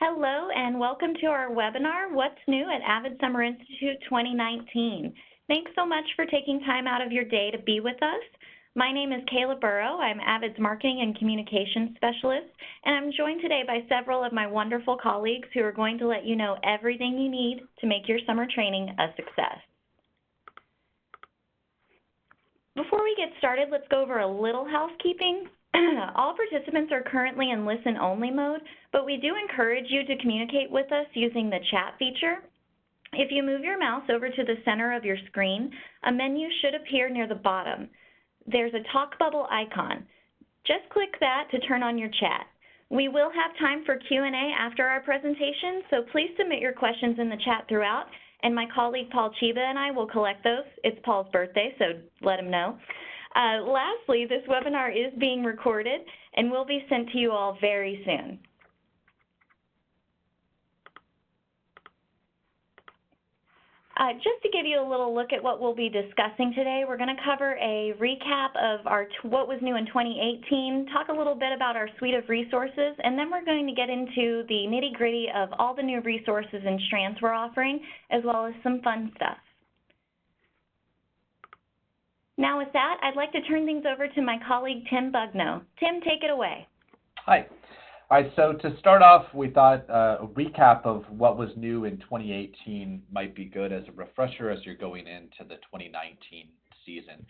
Hello and welcome to our webinar, What's New at AVID Summer Institute 2019. Thanks so much for taking time out of your day to be with us. My name is Kayla Burrow. I'm AVID's Marketing and Communications Specialist, and I'm joined today by several of my wonderful colleagues who are going to let you know everything you need to make your summer training a success. Before we get started, let's go over a little housekeeping. All participants are currently in listen-only mode, but we do encourage you to communicate with us using the chat feature. If you move your mouse over to the center of your screen, a menu should appear near the bottom. There's a talk bubble icon. Just click that to turn on your chat. We will have time for Q&A after our presentation, so please submit your questions in the chat throughout, and my colleague Paul Chiba and I will collect those. It's Paul's birthday, so let him know. Lastly, this webinar is being recorded and will be sent to you all very soon. Just to give you a little look at what we'll be discussing today, we're going to cover a recap of what was new in 2018, talk a little bit about our suite of resources, and then we're going to get into the nitty-gritty of all the new resources and strands we're offering, as well as some fun stuff. Now with that, I'd like to turn things over to my colleague, Tim Bugno. Tim, take it away. Hi. All right, so to start off, we thought a recap of what was new in 2018 might be good as a refresher as you're going into the 2019 season.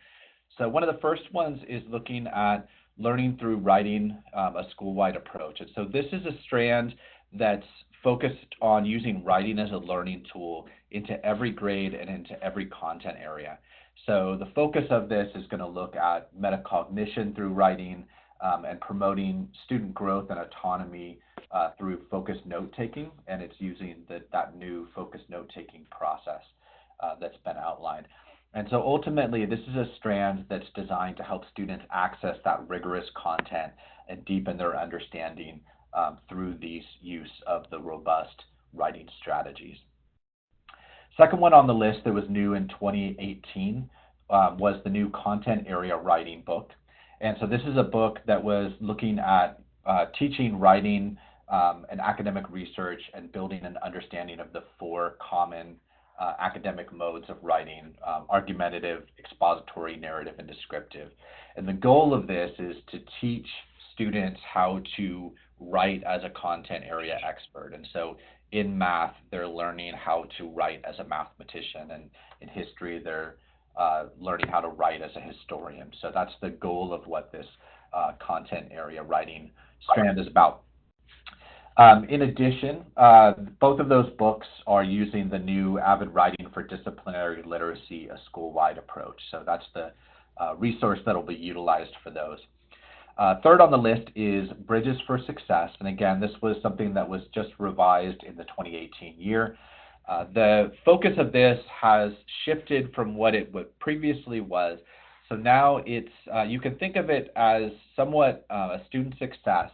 So one of the first ones is looking at learning through writing, a school-wide approach. And so this is a strand that's focused on using writing as a learning tool into every grade and into every content area. So the focus of this is going to look at metacognition through writing and promoting student growth and autonomy through focused note-taking, and it's using that new focused note-taking process that's been outlined. And so ultimately, this is a strand that's designed to help students access that rigorous content and deepen their understanding through the use of the robust writing strategies. Second one on the list that was new in 2018 was the new content area writing book. And so this is a book that was looking at teaching writing and academic research and building an understanding of the four common academic modes of writing: argumentative, expository, narrative, and descriptive. And the goal of this is to teach students how to write as a content area expert. And so in math, they're learning how to write as a mathematician, and in history, they're learning how to write as a historian. So that's the goal of what this content area writing strand is about. In addition, both of those books are using the new AVID Writing for Disciplinary Literacy, a school-wide approach. So that's the resource that will be utilized for those. Third on the list is Bridges for Success. And again, this was something that was just revised in the 2018 year. The focus of this has shifted from what it previously was. So now it's, you can think of it as somewhat a student success,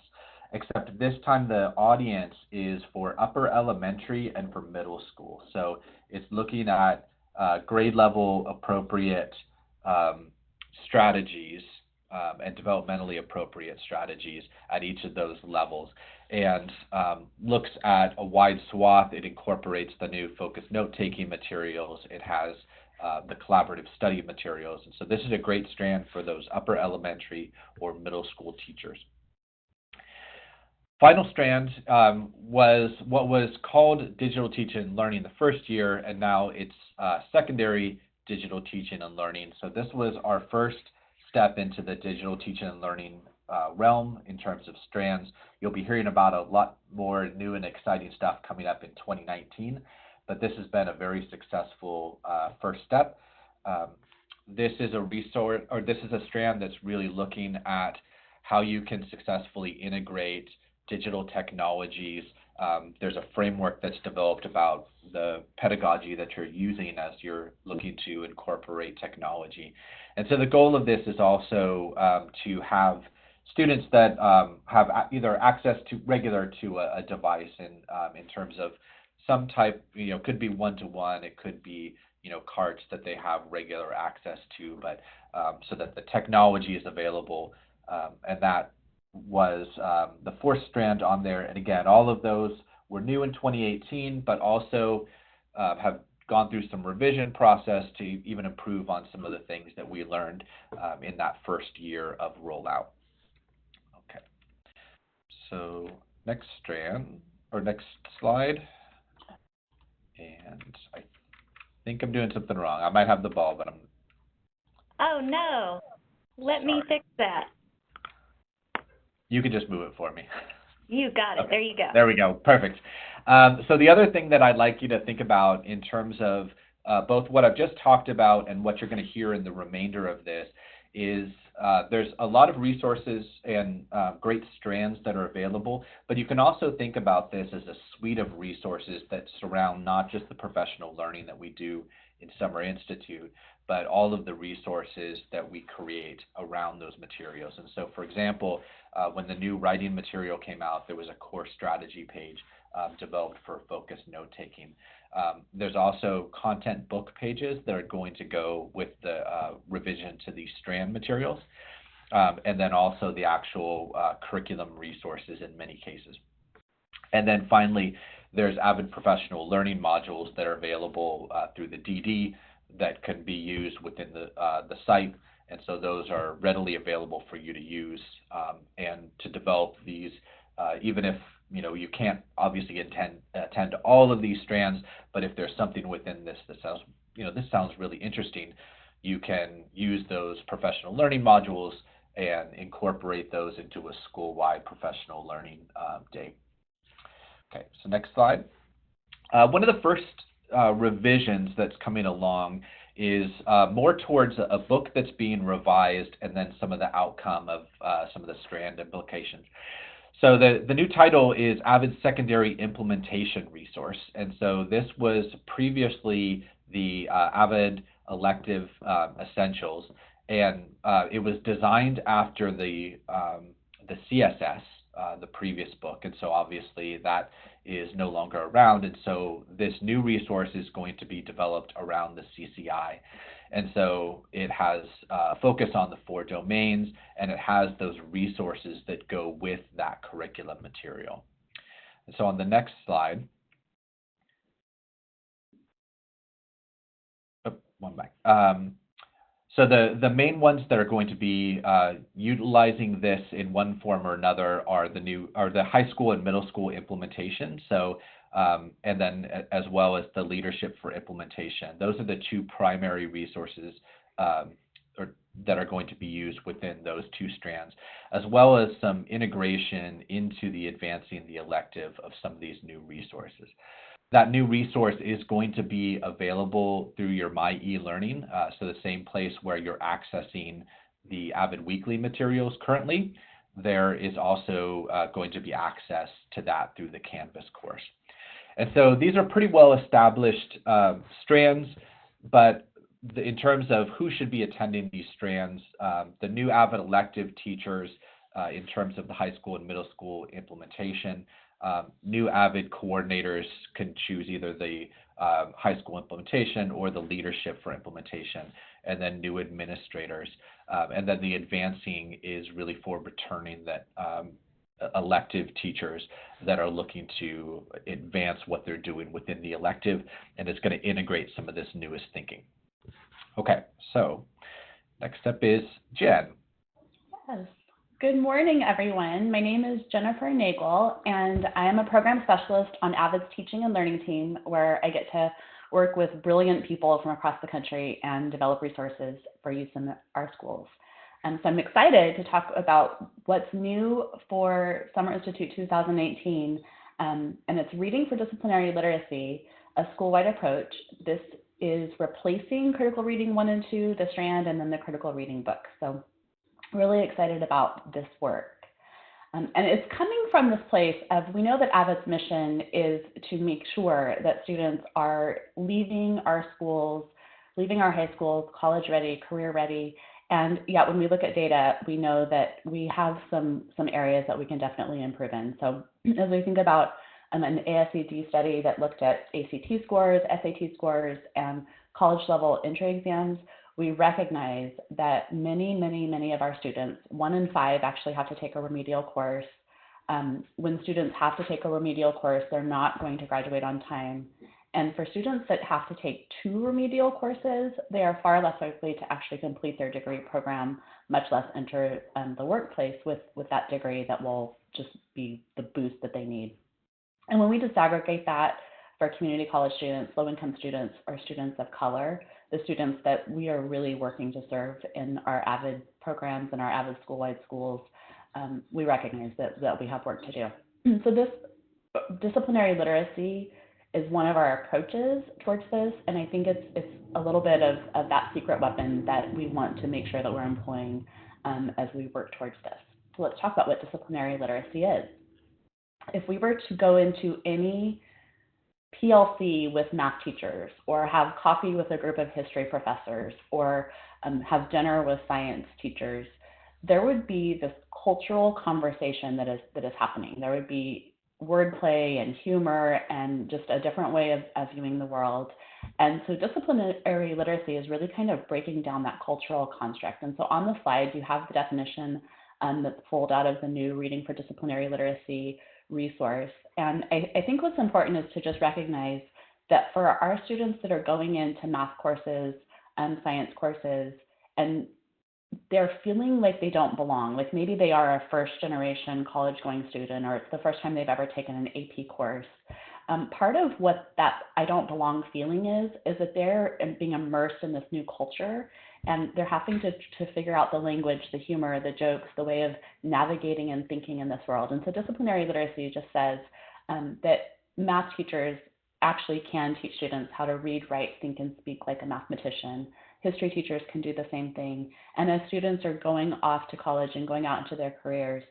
except this time the audience is for upper elementary and for middle school. So it's looking at grade level appropriate strategies and developmentally appropriate strategies at each of those levels, and looks at a wide swath. It incorporates the new focused note-taking materials. It has the collaborative study materials. And so this is a great strand for those upper elementary or middle school teachers. Final strand was what was called Digital Teaching and Learning the first year, and now it's Secondary Digital Teaching and Learning. So this was our first step into the digital teaching and learning realm in terms of strands. You'll be hearing about a lot more new and exciting stuff coming up in 2019, but this has been a very successful first step. This is a resource, or this is a strand that's really looking at how you can successfully integrate digital technologies. There's a framework that's developed about the pedagogy that you're using as you're looking to incorporate technology. And so the goal of this is also to have students that have either access to a device in terms of some type, could be one-to-one, it could be, carts that they have regular access to, but so that the technology is available. And that was the fourth strand on there. And again, all of those were new in 2018, but also have gone through some revision process to even improve on some of the things that we learned in that first year of rollout. Okay, so next strand, or next slide. And I think I'm doing something wrong. I might have the ball, but I'm... Oh, no. Let me fix that. You can just move it for me. You got it. Okay. There you go. There we go. Perfect. So the other thing that I'd like you to think about in terms of both what I've just talked about and what you're going to hear in the remainder of this is there's a lot of resources and great strands that are available, but you can also think about this as a suite of resources that surround not just the professional learning that we do in Summer Institute, but all of the resources that we create around those materials. And so, for example, when the new writing material came out, there was a core strategy page developed for focused note-taking. There's also content book pages that are going to go with the revision to these strand materials, and then also the actual curriculum resources in many cases. And then finally, there's AVID professional learning modules that are available through the DD that can be used within the site. And so those are readily available for you to use and to develop these, even if you can't obviously attend all of these strands, but if there's something within this that sounds, this sounds really interesting, you can use those professional learning modules and incorporate those into a school-wide professional learning day. Okay, so next slide. One of the first revisions that's coming along is more towards a book that's being revised and then some of the outcome of some of the strand implications. So the new title is AVID Secondary Implementation Resource. And so this was previously the AVID Elective Essentials, and it was designed after the CSS, the previous book. And so obviously that is no longer around. And so this new resource is going to be developed around the CCI. And so it has a focus on the 4 domains, and it has those resources that go with that curriculum material. And so on the next slide, one back. So the main ones that are going to be utilizing this in one form or another are the high school and middle school implementation. So and then as well as the leadership for implementation. Those are the 2 primary resources that are going to be used within those 2 strands, as well as some integration into the advancing the elective of some of these new resources. That new resource is going to be available through your My eLearning, so the same place where you're accessing the AVID Weekly materials currently. There is also going to be access to that through the Canvas course. And so these are pretty well established strands, but in terms of who should be attending these strands, the new AVID elective teachers in terms of the high school and middle school implementation, new AVID coordinators can choose either the high school implementation or the leadership for implementation, and then new administrators. And then the advancing is really for returning that elective teachers that are looking to advance what they're doing within the elective, and it's going to integrate some of this newest thinking. Okay, so next up is Jen. Yes. Good morning, everyone. My name is Jennifer Nagel, and I am a program specialist on AVID's teaching and learning team, where I get to work with brilliant people from across the country and develop resources for use in our schools. And so I'm excited to talk about what's new for Summer Institute 2018, and it's Reading for Disciplinary Literacy, a school-wide approach. This is replacing Critical Reading 1 and 2, the strand, and then the Critical Reading book. So really excited about this work. And it's coming from this place of, we know that AVID's mission is to make sure that students are leaving our schools, leaving our high schools, college ready, career ready. And yet when we look at data, we know that we have some areas that we can definitely improve in. So as we think about an ASID study that looked at ACT scores, SAT scores, and college level entry exams, we recognize that many of our students, 1 in 5, actually have to take a remedial course. When students have to take a remedial course, they're not going to graduate on time. And for students that have to take 2 remedial courses, they are far less likely to actually complete their degree program, much less enter the workplace with that degree that will just be the boost that they need. And when we disaggregate that for community college students, low-income students, or students of color, the students that we are really working to serve in our AVID programs and our AVID Schoolwide schools, we recognize that we have work to do. So this disciplinary literacy is one of our approaches towards this, and I think it's a little bit of that secret weapon that we want to make sure that we're employing as we work towards this. So let's talk about what disciplinary literacy is. If we were to go into any PLC with math teachers, or have coffee with a group of history professors, or have dinner with science teachers, there would be this cultural conversation that is happening. There would be wordplay and humor and just a different way of viewing the world. And so disciplinary literacy is really kind of breaking down that cultural construct. And so on the slide, you have the definition that's pulled out of the new Reading for Disciplinary Literacy resource. And I think what's important is to just recognize that for our students that are going into math courses and science courses, and they're feeling like they don't belong, like maybe they are a first-generation college-going student, or it's the first time they've ever taken an AP course. Part of what that I don't belong feeling is that they're being immersed in this new culture, and they're having to figure out the language, the humor, the jokes, the way of navigating and thinking in this world. And so disciplinary literacy just says that math teachers actually can teach students how to read, write, think, and speak like a mathematician. History teachers can do the same thing. And as students are going off to college and going out into their careers,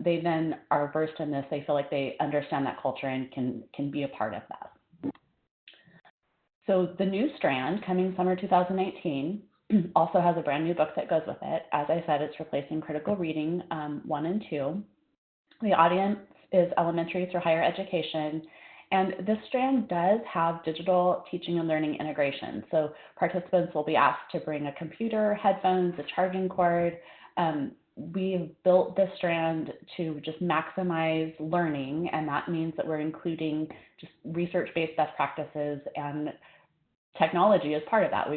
they then are versed in this. They feel like they understand that culture and can be a part of that. So the new strand, coming summer 2019, also has a brand new book that goes with it. As I said, it's replacing Critical Reading 1 and 2. The audience is elementary through higher education. And this strand does have digital teaching and learning integration. So participants will be asked to bring a computer, headphones, a charging cord. We've built this strand to just maximize learning, and that means that we're including just research-based best practices, and technology is part of that.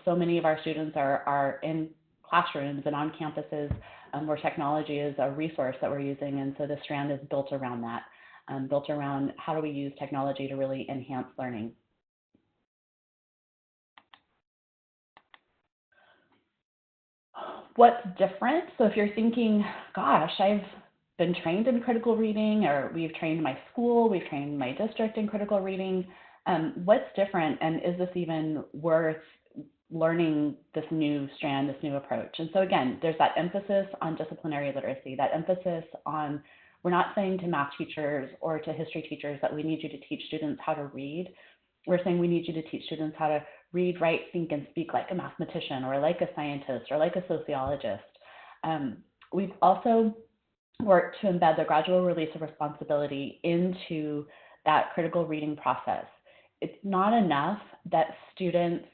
So many of our students are in classrooms and on campuses where technology is a resource that we're using, and so this strand is built around that. Built around how do we use technology to really enhance learning. What's different? So if you're thinking, gosh, I've been trained in critical reading, or we've trained my school, we've trained my district in critical reading, what's different, and is this even worth learning this new strand, this new approach? And so again, there's that emphasis on disciplinary literacy, that emphasis on, we're not saying to math teachers or to history teachers that we need you to teach students how to read. We're saying we need you to teach students how to read, write, think, and speak like a mathematician, or like a scientist, or like a sociologist. We've also worked to embed the gradual release of responsibility into that critical reading process. It's not enough that students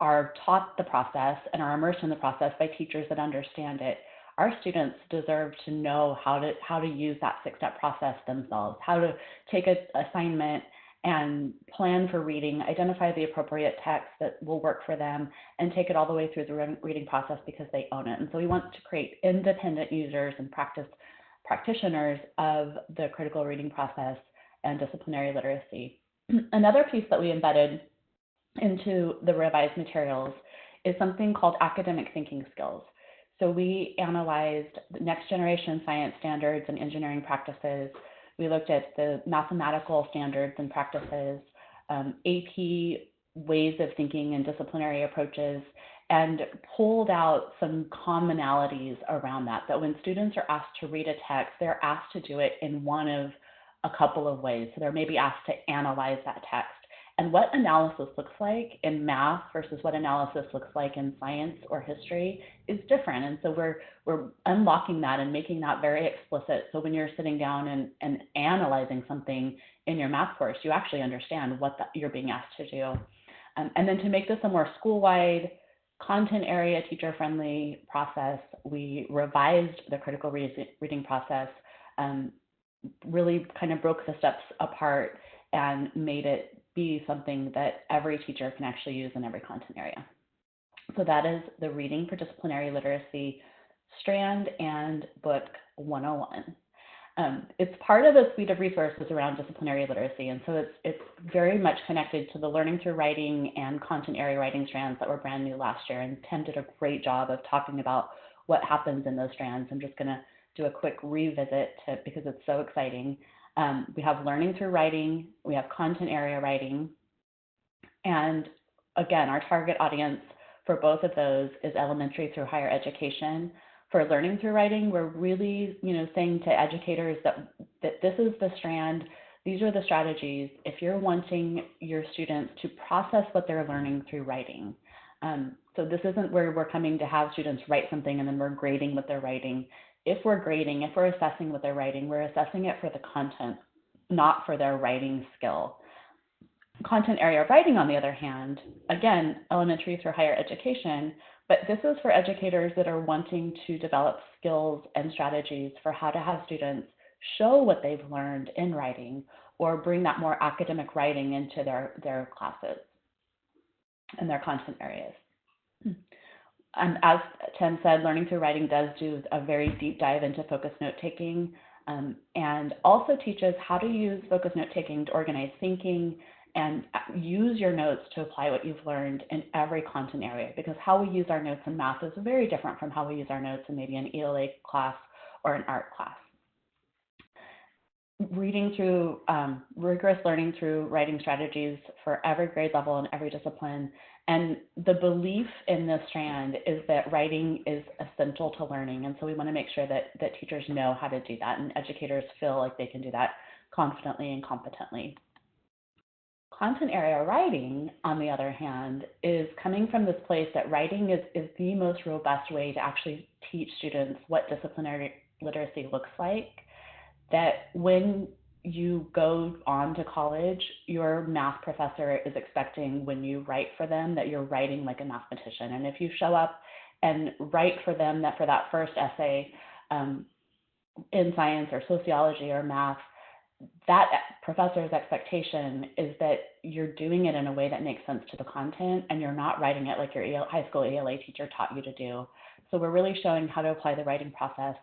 are taught the process and are immersed in the process by teachers that understand it. Our students deserve to know how to use that 6-step process themselves, how to take an assignment and plan for reading, identify the appropriate text that will work for them, and take it all the way through the reading process because they own it. And so we want to create independent users and practitioners of the critical reading process and disciplinary literacy. Another piece that we embedded into the revised materials is something called academic thinking skills. So we analyzed the next generation science standards and engineering practices. We looked at the mathematical standards and practices, AP ways of thinking and disciplinary approaches, and pulled out some commonalities around that when students are asked to read a text, they're asked to do it in one of a couple of ways. So they're maybe asked to analyze that text. And what analysis looks like in math versus what analysis looks like in science or history is different. And so we're unlocking that and making that very explicit. So when you're sitting down and analyzing something in your math course, you actually understand what you're being asked to do. And then to make this a more school-wide, content area, teacher-friendly process, we revised the critical reading process really kind of broke the steps apart and made it be something that every teacher can actually use in every content area. So that is the Reading for Disciplinary Literacy strand and book 101. It's part of a suite of resources around disciplinary literacy, and so it's very much connected to the Learning Through Writing and content area writing strands that were brand new last year, and Tim did a great job of talking about what happens in those strands. I'm just going to do a quick revisit because it's so exciting. We have Learning Through Writing, we have content area writing, and again, our target audience for both of those is elementary through higher education. For Learning Through Writing, we're really, saying to educators that this is the strand, these are the strategies if you're wanting your students to process what they're learning through writing. So this isn't where we're coming to have students write something and then we're grading what they're writing. If we're grading, if we're assessing what they're writing, we're assessing it for the content, not for their writing skill. Content area writing, on the other hand, again, elementary through higher education, but this is for educators that are wanting to develop skills and strategies for how to have students show what they've learned in writing or bring that more academic writing into their classes and their content areas. As Tim said, Learning Through Writing does do a very deep dive into focus note-taking and also teaches how to use focus note-taking to organize thinking and use your notes to apply what you've learned in every content area, because how we use our notes in math is very different from how we use our notes in maybe an ELA class or an art class. Reading through, rigorous learning through writing strategies for every grade level and every discipline. And the belief in this strand is that writing is essential to learning. And so we want to make sure that teachers know how to do that and educators feel like they can do that confidently and competently. Content area writing, on the other hand, is coming from this place that writing is the most robust way to actually teach students what disciplinary literacy looks like, that when you go on to college, your math professor is expecting when you write for them that you're writing like a mathematician. And if you show up and write for them that for that first essay in science or sociology or math, that professor's expectation is that you're doing it in a way that makes sense to the content and you're not writing it like your high school ELA teacher taught you to do. So we're really showing how to apply the writing process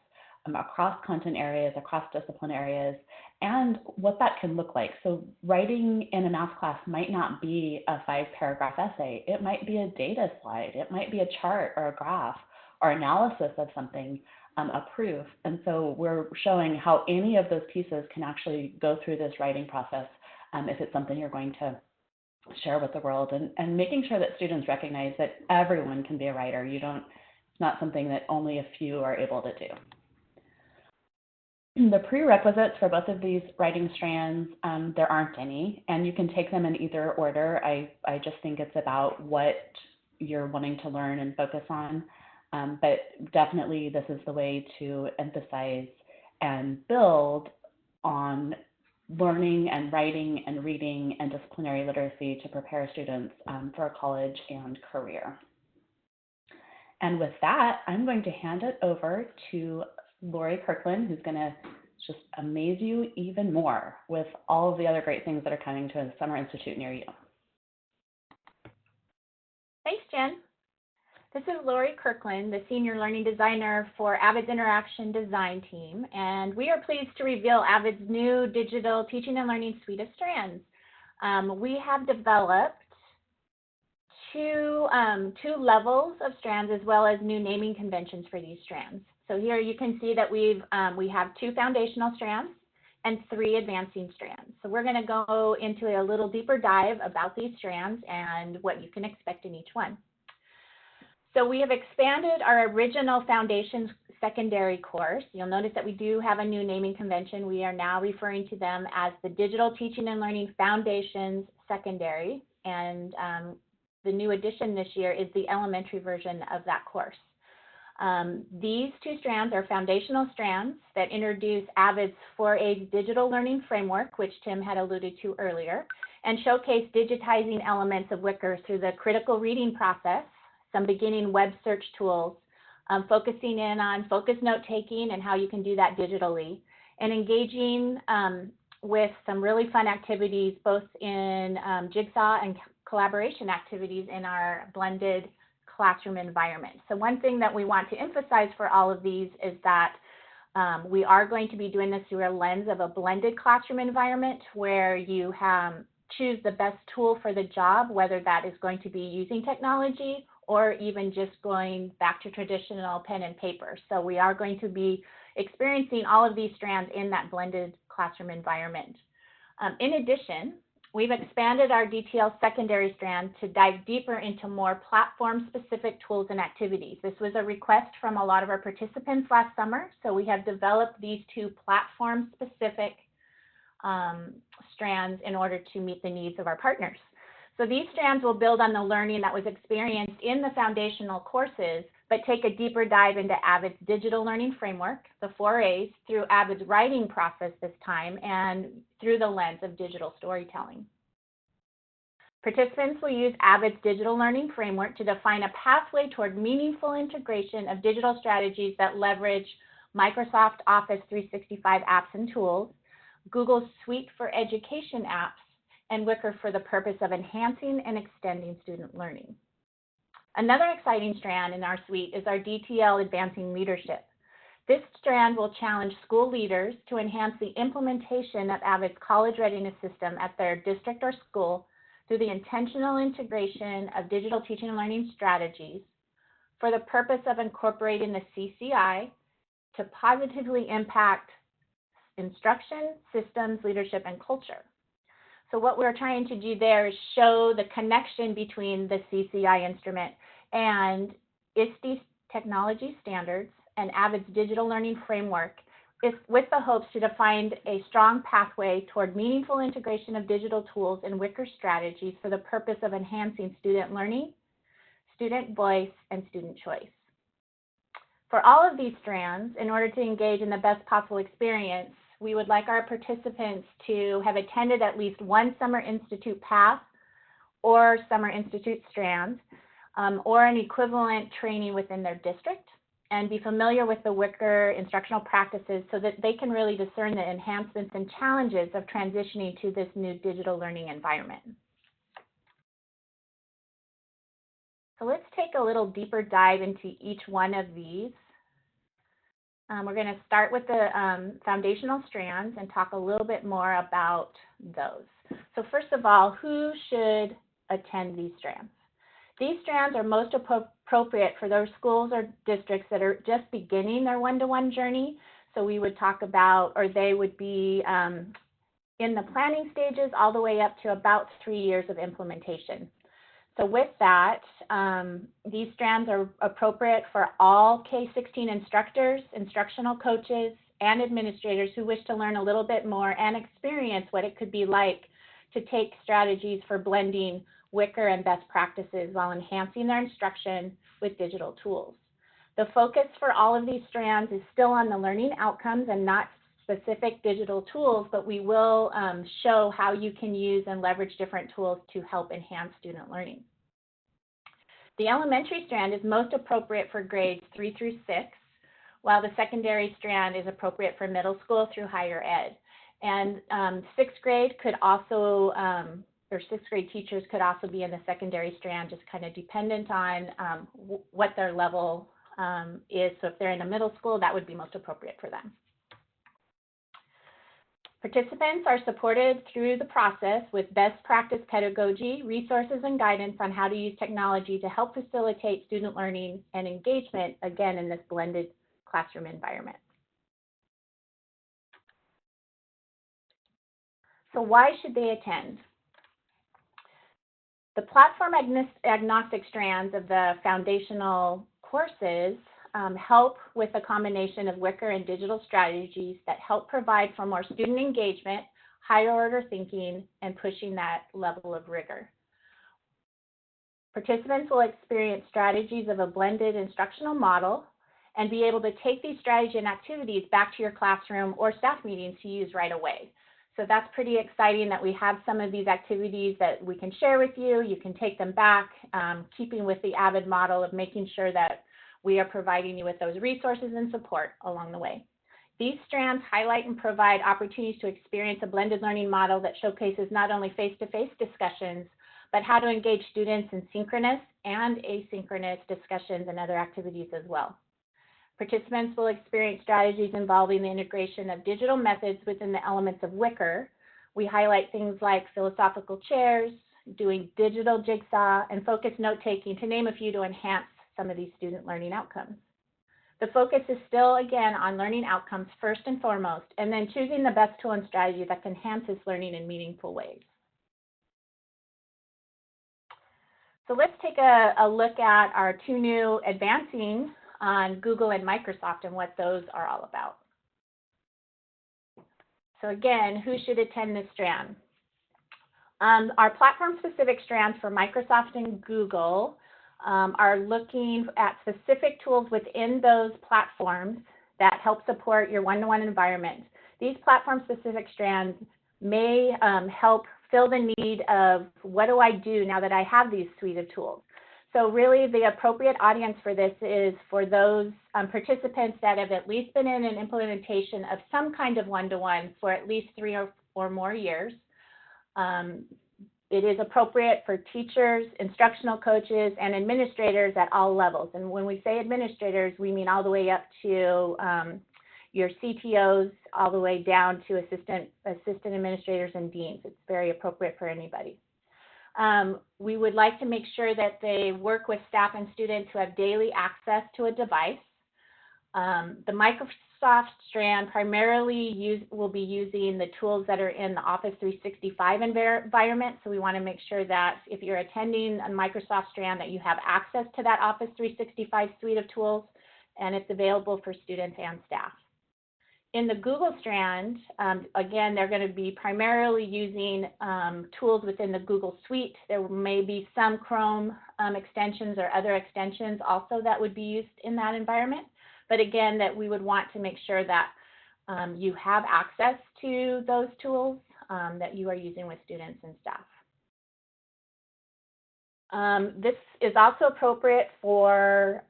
across content areas, across discipline areas, and what that can look like. So writing in a math class might not be a 5-paragraph essay. It might be a data slide. It might be a chart or a graph or analysis of something, a proof. And so we're showing how any of those pieces can actually go through this writing process if it's something you're going to share with the world, and making sure that students recognize that everyone can be a writer. It's not something that only a few are able to do. The prerequisites for both of these writing strands, there aren't any, and you can take them in either order. I just think it's about what you're wanting to learn and focus on, but definitely this is the way to emphasize and build on learning and writing and reading and disciplinary literacy to prepare students for college and career. And with that, I'm going to hand it over to Lori Kirkland, who's going to just amaze you even more with all of the other great things that are coming to a Summer Institute near you. Thanks, Jen. This is Lori Kirkland, the Senior Learning Designer for AVID's Interaction Design Team, and we are pleased to reveal AVID's new digital teaching and learning suite of strands. We have developed two levels of strands as well as new naming conventions for these strands. So here you can see that we have 2 foundational strands and 3 advancing strands. So we're going to go into a little deeper dive about these strands and what you can expect in each one. So we have expanded our original Foundations Secondary course. You'll notice that we do have a new naming convention. We are now referring to them as the Digital Teaching and Learning Foundations Secondary, and the new addition this year is the elementary version of that course. These 2 strands are foundational strands that introduce AVID's 4A digital learning framework, which Tim had alluded to earlier, and showcase digitizing elements of Wicker through the critical reading process, some beginning web search tools, focusing in on focus note taking and how you can do that digitally, and engaging with some really fun activities, both in jigsaw and collaboration activities in our blended classroom environment. So one thing that we want to emphasize for all of these is that we are going to be doing this through a lens of a blended classroom environment where you choose the best tool for the job, whether that is going to be using technology or even just going back to traditional pen and paper. So we are going to be experiencing all of these strands in that blended classroom environment. In addition, we've expanded our DTL secondary strand to dive deeper into more platform-specific tools and activities. This was a request from a lot of our participants last summer, so we have developed these two platform-specific strands in order to meet the needs of our partners. So these strands will build on the learning that was experienced in the foundational courses, but take a deeper dive into AVID's digital learning framework, the 4 A's, through AVID's writing process this time, and through the lens of digital storytelling. Participants will use AVID's digital learning framework to define a pathway toward meaningful integration of digital strategies that leverage Microsoft Office 365 apps and tools, Google's Suite for Education apps, and Wicker for the purpose of enhancing and extending student learning. Another exciting strand in our suite is our DTL Advancing Leadership. This strand will challenge school leaders to enhance the implementation of AVID's college readiness system at their district or school through the intentional integration of digital teaching and learning strategies for the purpose of incorporating the CCI to positively impact instruction, systems, leadership, and culture. So what we're trying to do there is show the connection between the CCI instrument and ISTE technology standards and AVID's digital learning framework, is with the hopes to define a strong pathway toward meaningful integration of digital tools and Wicker strategies for the purpose of enhancing student learning, student voice, and student choice. For all of these strands, in order to engage in the best possible experience, we would like our participants to have attended at least one Summer Institute path or Summer Institute strands, or an equivalent training within their district, and be familiar with the Wicker instructional practices so that they can really discern the enhancements and challenges of transitioning to this new digital learning environment. So let's take a little deeper dive into each one of these. We're going to start with the foundational strands and talk a little bit more about those. So first of all, who should attend these strands? These strands are most appropriate for those schools or districts that are just beginning their one-to-one journey. So we would talk about, or they would be in the planning stages all the way up to about 3 years of implementation. So with that, these strands are appropriate for all K-16 instructors, instructional coaches, and administrators who wish to learn a little bit more and experience what it could be like to take strategies for blending Wicker and best practices while enhancing their instruction with digital tools. The focus for all of these strands is still on the learning outcomes and not specific digital tools, but we will show how you can use and leverage different tools to help enhance student learning. The elementary strand is most appropriate for grades 3 through 6, while the secondary strand is appropriate for middle school through higher ed. And sixth grade could also, or sixth grade teachers could also be in the secondary strand, just kind of dependent on what their level is. So if they're in a middle school, that would be most appropriate for them. Participants are supported through the process with best practice pedagogy, resources, and guidance on how to use technology to help facilitate student learning and engagement, again, in this blended classroom environment. So why should they attend? The platform agnostic strands of the foundational courses help with a combination of Wicker and digital strategies that help provide for more student engagement, higher order thinking, and pushing that level of rigor. Participants will experience strategies of a blended instructional model and be able to take these strategies and activities back to your classroom or staff meetings to use right away. So that's pretty exciting that we have some of these activities that we can share with you. You can take them back, keeping with the AVID model of making sure that we are providing you with those resources and support along the way. These strands highlight and provide opportunities to experience a blended learning model that showcases not only face-to-face discussions, but how to engage students in synchronous and asynchronous discussions and other activities as well. Participants will experience strategies involving the integration of digital methods within the elements of Wicker. We highlight things like philosophical chairs, doing digital jigsaw, and focused note-taking, to name a few, to enhance some of these student learning outcomes. The focus is still, again, on learning outcomes first and foremost, and then choosing the best tool and strategy that can enhance this learning in meaningful ways. So let's take a look at our two new Advancing on Google and Microsoft and what those are all about. So again, who should attend this strand? Our platform-specific strands for Microsoft and Google are looking at specific tools within those platforms that help support your one-to-one environment. These platform-specific strands may help fill the need of, what do I do now that I have these suite of tools? So really the appropriate audience for this is for those participants that have at least been in an implementation of some kind of one-to-one for at least 3 or more years. It is appropriate for teachers, instructional coaches, and administrators at all levels. And when we say administrators, we mean all the way up to your CTOs, all the way down to assistant administrators and deans. It's very appropriate for anybody. We would like to make sure that they work with staff and students who have daily access to a device. The Microsoft strand primarily will be using the tools that are in the Office 365 environment. So we want to make sure that if you're attending a Microsoft strand, that you have access to that Office 365 suite of tools, and it's available for students and staff. In the Google strand, again, they're going to be primarily using tools within the Google Suite. There may be some Chrome extensions or other extensions also that would be used in that environment. But again, that we would want to make sure that you have access to those tools that you are using with students and staff. This is also appropriate for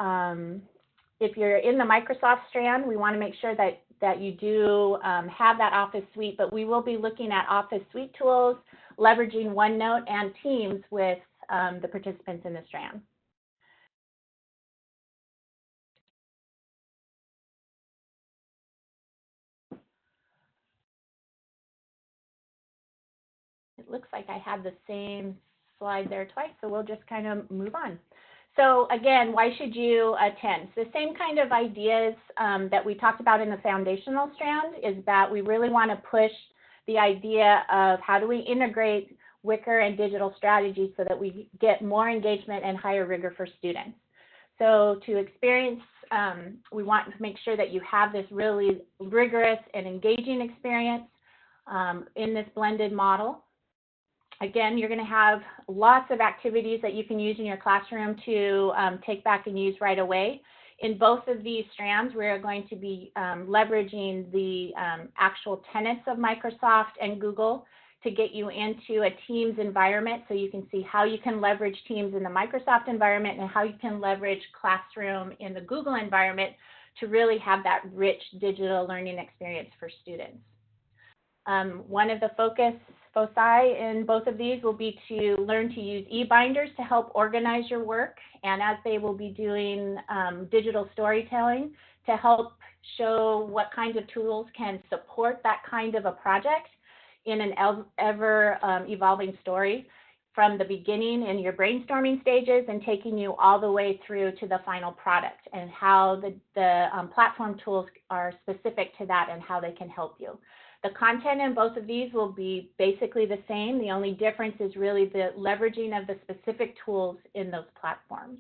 if you're in the Microsoft strand. We want to make sure that you do have that Office Suite, but we will be looking at Office Suite tools, leveraging OneNote and Teams with the participants in the strand. It looks like I had the same slide there twice, so we'll just kind of move on. So again, why should you attend? The same kind of ideas that we talked about in the foundational strand is that we really want to push the idea of how do we integrate Wicker and digital strategies so that we get more engagement and higher rigor for students. So to experience, we want to make sure that you have this really rigorous and engaging experience in this blended model. Again, you're going to have lots of activities that you can use in your classroom to take back and use right away. In both of these strands, we're going to be leveraging the actual tenets of Microsoft and Google to get you into a Teams environment, so you can see how you can leverage Teams in the Microsoft environment and how you can leverage Classroom in the Google environment to really have that rich digital learning experience for students. One of the foci in both of these will be to learn to use e-binders to help organize your work, and as they will be doing digital storytelling to help show what kinds of tools can support that kind of a project in an ever evolving story, from the beginning in your brainstorming stages and taking you all the way through to the final product, and how the platform tools are specific to that and how they can help you. The content in both of these will be basically the same. The only difference is really the leveraging of the specific tools in those platforms.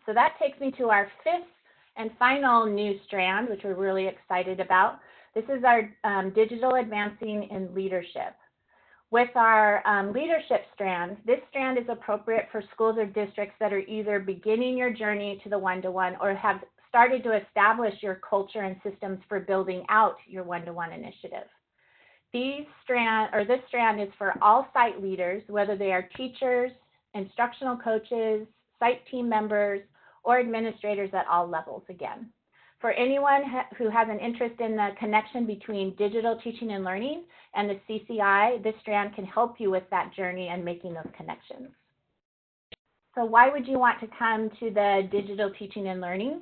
So that takes me to our fifth and final new strand, which we're really excited about. This is our Digital Advancing in Leadership. With our leadership strand, this strand is appropriate for schools or districts that are either beginning your journey to the one-to-one or have started to establish your culture and systems for building out your one-to-one initiative. This strand is for all site leaders, whether they are teachers, instructional coaches, site team members, or administrators at all levels again. For anyone who has an interest in the connection between digital teaching and learning and the CCI, this strand can help you with that journey and making those connections. So why would you want to come to the digital teaching and learning?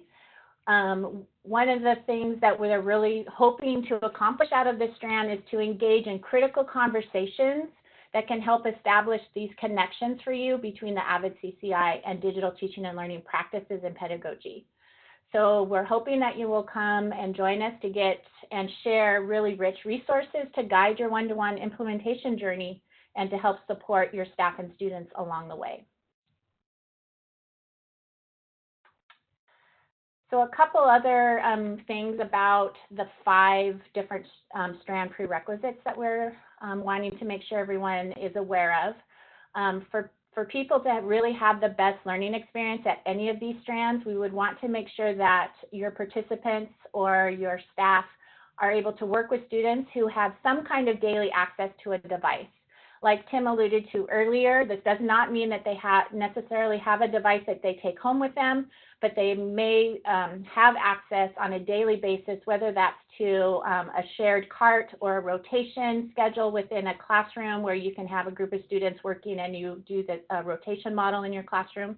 One of the things that we're really hoping to accomplish out of this strand is to engage in critical conversations that can help establish these connections for you between the AVID CCI and digital teaching and learning practices and pedagogy. So we're hoping that you will come and join us to get and share really rich resources to guide your one-to-one implementation journey and to help support your staff and students along the way. So a couple other things about the 5 different strand prerequisites that we're wanting to make sure everyone is aware of. For people to really have the best learning experience at any of these strands, we would want to make sure that your participants or your staff are able to work with students who have some kind of daily access to a device. Like Tim alluded to earlier, this does not mean that they necessarily have a device that they take home with them, but they may have access on a daily basis, whether that's to a shared cart or a rotation schedule within a classroom where you can have a group of students working and you do the rotation model in your classroom.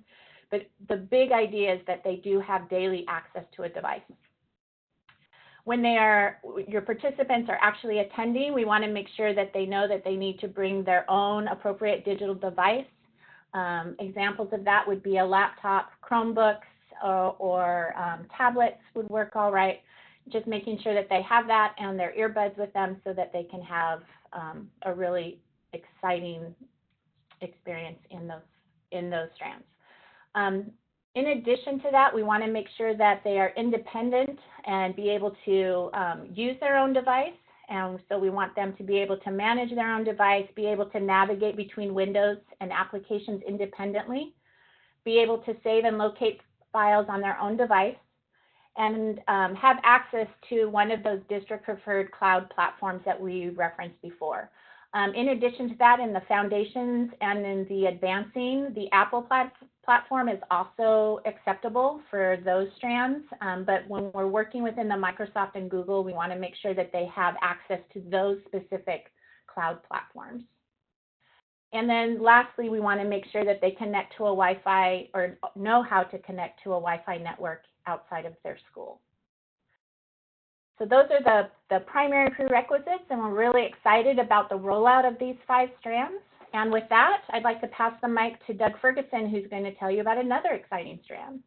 But the big idea is that they do have daily access to a device. When your participants are actually attending, we want to make sure that they know that they need to bring their own appropriate digital device. Examples of that would be a laptop, Chromebooks, or tablets would work all right. Just making sure that they have that and their earbuds with them so that they can have a really exciting experience in those strands. In addition to that, we want to make sure that they are independent and be able to use their own device. And so we want them to be able to manage their own device, be able to navigate between windows and applications independently, be able to save and locate files on their own device, and have access to one of those district-preferred cloud platforms that we referenced before. In addition to that, in the foundations and in the advancing, the Apple platform is also acceptable for those strands. But when we're working within the Microsoft and Google, we want to make sure that they have access to those specific cloud platforms. And then lastly, we want to make sure that they connect to a Wi-Fi or know how to connect to a Wi-Fi network outside of their school. So those are the primary prerequisites, and we're really excited about the rollout of these 5 strands. And with that, I'd like to pass the mic to Doug Ferguson, who's going to tell you about another exciting strand.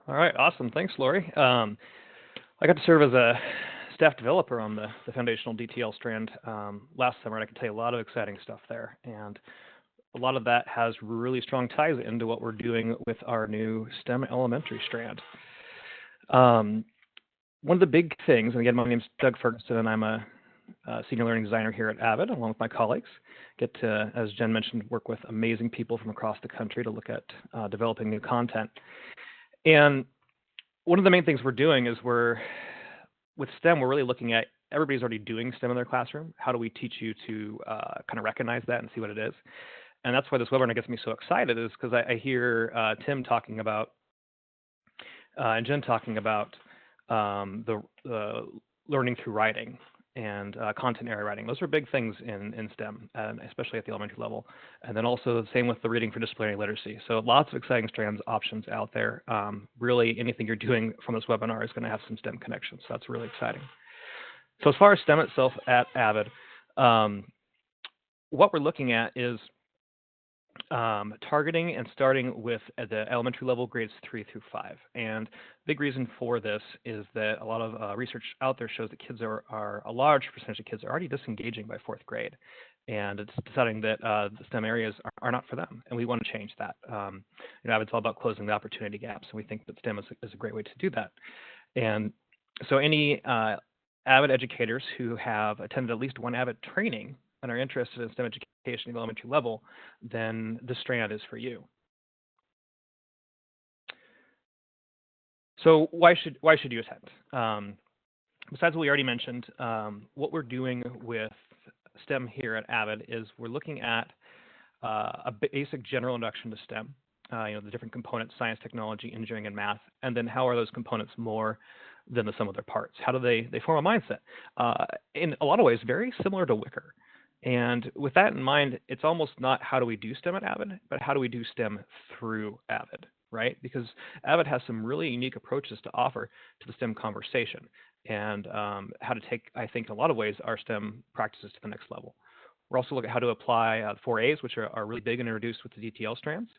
All right, awesome. Thanks, Lori. I got to serve as a staff developer on the foundational DTL strand last summer, and I can tell you a lot of exciting stuff there. And a lot of that has really strong ties into what we're doing with our new STEM elementary strand. One of the big things, and again, my name's Doug Ferguson, and I'm a senior learning designer here at AVID, along with my colleagues. Get to, as Jen mentioned, work with amazing people from across the country to look at developing new content. And one of the main things we're doing is with STEM, we're really looking at everybody's already doing STEM in their classroom. How do we teach you to kind of recognize that and see what it is? And that's why this webinar gets me so excited, is because I hear Tim talking about and Jen talking about the learning through writing and content area writing. Those are big things in STEM, especially at the elementary level. And then also the same with the reading for disciplinary literacy. So lots of exciting strands options out there. Really anything you're doing from this webinar is going to have some STEM connections. So that's really exciting. So as far as STEM itself at AVID, what we're looking at is targeting and starting with at the elementary level grades 3 through 5. And big reason for this is that a lot of research out there shows that kids a large percentage of kids are already disengaging by 4th grade. And it's deciding that the STEM areas are not for them. And we want to change that. AVID's all about closing the opportunity gaps. And we think that STEM is a great way to do that. And so any AVID educators who have attended at least one AVID training and are interested in STEM education at the elementary level, then this strand is for you. So why should you attend? Besides what we already mentioned, what we're doing with STEM here at AVID is we're looking at a basic general introduction to STEM. the different components, science, technology, engineering, and math, and then how are those components more than the sum of their parts? How do they form a mindset? In a lot of ways, very similar to Wicker. And with that in mind, it's almost not how do we do STEM at AVID, but how do we do STEM through AVID, right? Because AVID has some really unique approaches to offer to the STEM conversation and how to take, I think, in a lot of ways, our STEM practices to the next level. We're also looking at how to apply the 4 A's, which are really big and introduced with the DTL strands,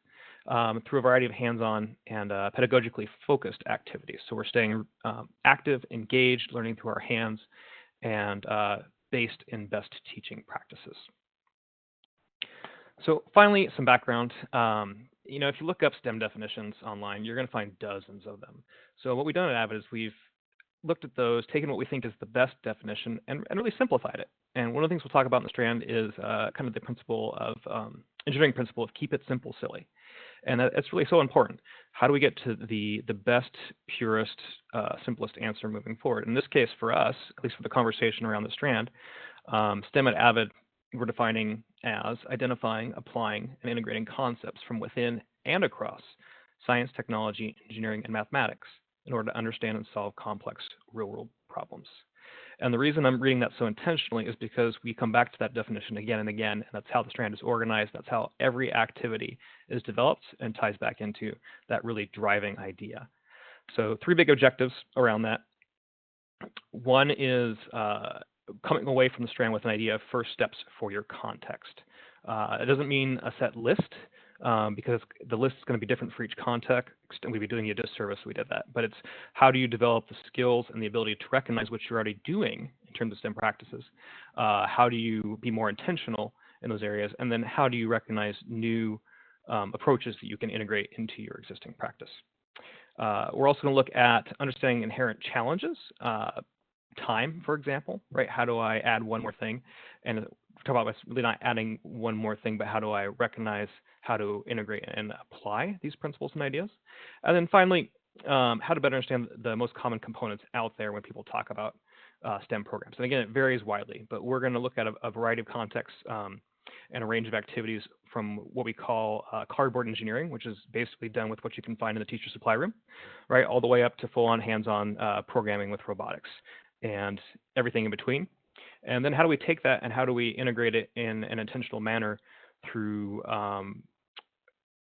through a variety of hands-on and pedagogically focused activities. So we're staying active, engaged, learning through our hands, and based in best teaching practices. So finally, some background. If you look up STEM definitions online, you're going to find dozens of them. So what we've done at AVID is we've looked at those, taken what we think is the best definition, and really simplified it. And one of the things we'll talk about in the strand is kind of the principle of engineering principle of keep it simple, silly. And that's really so important. How do we get to the best, purest, simplest answer moving forward? In this case, for us, at least for the conversation around the strand, STEM at AVID, we're defining as identifying, applying, and integrating concepts from within and across science, technology, engineering, and mathematics in order to understand and solve complex real-world problems. And the reason I'm reading that so intentionally is because we come back to that definition again and again, and that's how the strand is organized. That's how every activity is developed and ties back into that really driving idea. So 3 big objectives around that. One is coming away from the strand with an idea of first steps for your context. It doesn't mean a set list, because the list is going to be different for each context, and we'd be doing you a disservice if we did that. But it's how do you develop the skills and the ability to recognize what you're already doing in terms of STEM practices? How do you be more intentional in those areas? And then how do you recognize new approaches that you can integrate into your existing practice? We're also going to look at understanding inherent challenges. Time, for example, right? How do I add one more thing? And talk about really not adding one more thing, but how do I recognize how to integrate and apply these principles and ideas? And then finally, how to better understand the most common components out there when people talk about STEM programs. And again, it varies widely, but we're going to look at a variety of contexts and a range of activities from what we call cardboard engineering, which is basically done with what you can find in the teacher supply room, right? All the way up to full-on hands-on programming with robotics and everything in between. And then how do we take that and how do we integrate it in an intentional manner through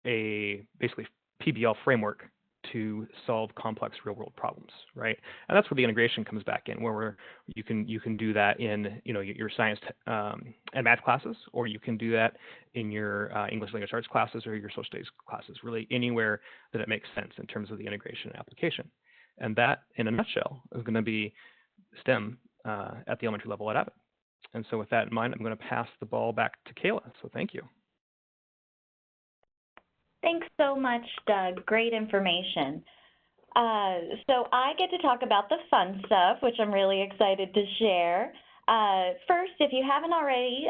a basically PBL framework to solve complex real-world problems, right? And that's where the integration comes back in, where you can do that in your science and math classes, or you can do that in your English language arts classes or your social studies classes, really anywhere that it makes sense in terms of the integration and application. And that, in a nutshell, is going to be STEM at the elementary level at AVID. And so with that in mind, I'm going to pass the ball back to Kayla. So thank you. Thanks so much, Doug. Great information. So I get to talk about the fun stuff, which I'm really excited to share. First, if you haven't already,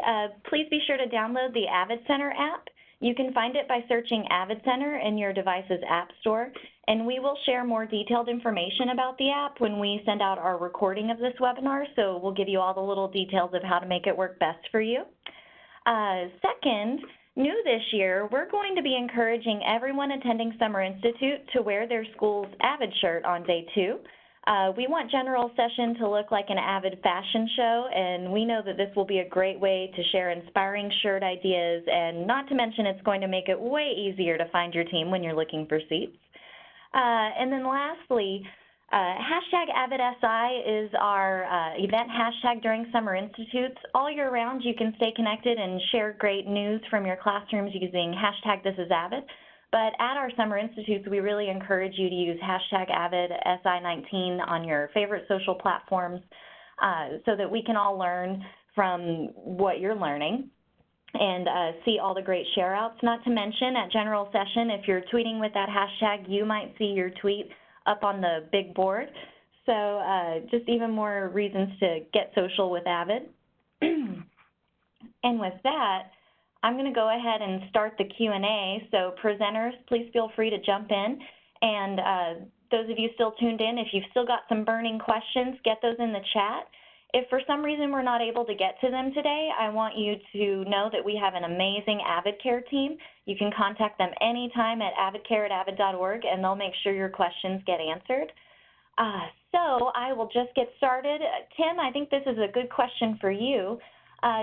please be sure to download the AVID Center app. You can find it by searching AVID Center in your device's app store, and we will share more detailed information about the app when we send out our recording of this webinar, so we'll give you all the little details of how to make it work best for you. Second, new this year, we're going to be encouraging everyone attending Summer Institute to wear their school's AVID shirt on day 2. We want General Session to look like an AVID fashion show, and we know that this will be a great way to share inspiring shirt ideas, and not to mention it's going to make it way easier to find your team when you're looking for seats. And then lastly, hashtag AVIDSI is our event hashtag during Summer Institutes. All year round, you can stay connected and share great news from your classrooms using hashtag ThisIsAVID. But at our Summer Institutes, we really encourage you to use hashtag AVIDSI19 on your favorite social platforms so that we can all learn from what you're learning and see all the great share outs. Not to mention at General Session, if you're tweeting with that hashtag, you might see your tweet up on the big board. So just even more reasons to get social with AVID. And with that, I'm going to go ahead and start the Q&A. So presenters, please feel free to jump in. And those of you still tuned in, if you've still got some burning questions, get those in the chat. If for some reason we're not able to get to them today, I want you to know that we have an amazing AVID Care team. You can contact them anytime at avidcare@avid.org, and they'll make sure your questions get answered. So I will just get started. Tim, I think this is a good question for you.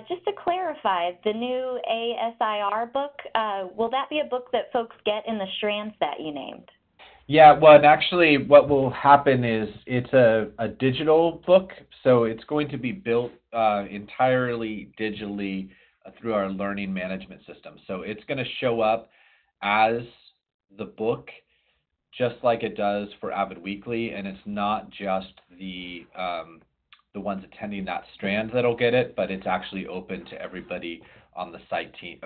Just to clarify, the new ASIR book, will that be a book that folks get in the strands that you named? Yeah, well, and actually what will happen is it's a digital book, so it's going to be built entirely digitally through our learning management system. So it's going to show up as the book just like it does for AVID Weekly, and it's not just the ones attending that strand that'll get it, but it's actually open to everybody on the site team,